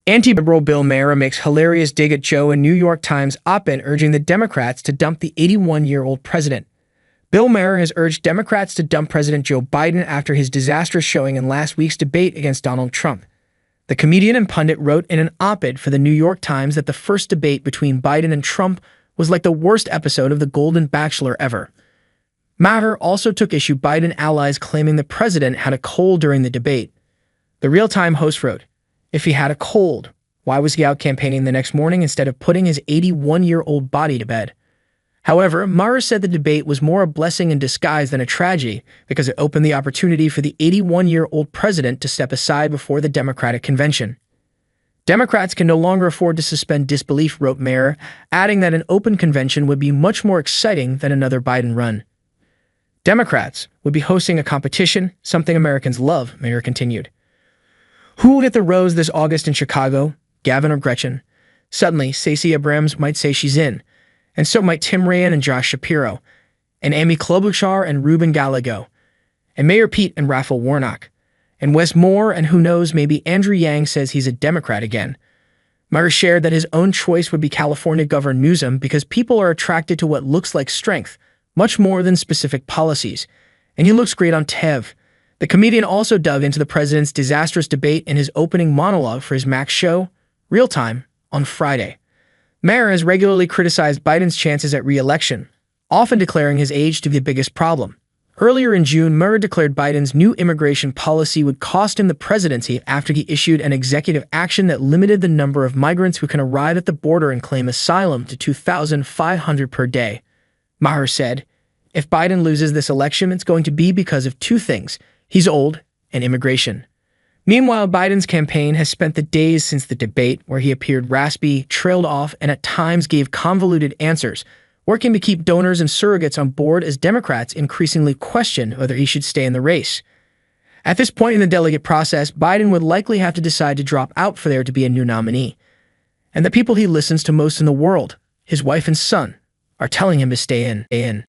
Anti-liberal Bill Maher makes hilarious dig at Joe in New York Times op-ed urging the Democrats to dump the 81-year-old president. Bill Maher has urged Democrats to dump President Joe Biden after his disastrous showing in last week's debate against Donald Trump. The comedian and pundit wrote in an op-ed for the New York Times that the first debate between Biden and Trump was like the worst episode of The Golden Bachelor ever. Maher also took issue Biden allies claiming the president had a cold during the debate. The Real-Time host wrote, "If he had a cold, why was he out campaigning the next morning instead of putting his 81-year-old body to bed?" However, Maher said the debate was more a blessing in disguise than a tragedy because it opened the opportunity for the 81-year-old president to step aside before the Democratic convention. "Democrats can no longer afford to suspend disbelief," wrote Maher, adding that an open convention would be much more exciting than another Biden run. "Democrats would be hosting a competition, something Americans love," Maher continued. "Who will get the rose this August in Chicago, Gavin or Gretchen? Suddenly, Stacey Abrams might say she's in, and so might Tim Ryan and Josh Shapiro, and Amy Klobuchar and Ruben Gallego, and Mayor Pete and Raphael Warnock, and Wes Moore, and who knows, maybe Andrew Yang says he's a Democrat again." Maher shared that his own choice would be California Governor Newsom because people are attracted to what looks like strength, much more than specific policies, and he looks great on TV. The comedian also dug into the president's disastrous debate in his opening monologue for his Max show, Real Time, on Friday. Maher has regularly criticized Biden's chances at re-election, often declaring his age to be the biggest problem. Earlier in June, Maher declared Biden's new immigration policy would cost him the presidency after he issued an executive action that limited the number of migrants who can arrive at the border and claim asylum to 2,500 per day. Maher said, "If Biden loses this election, it's going to be because of two things: he's old and immigration." Meanwhile, Biden's campaign has spent the days since the debate where he appeared raspy, trailed off, and at times gave convoluted answers, working to keep donors and surrogates on board as Democrats increasingly question whether he should stay in the race. At this point in the delegate process, Biden would likely have to decide to drop out for there to be a new nominee. And the people he listens to most in the world, his wife and son, are telling him to stay in.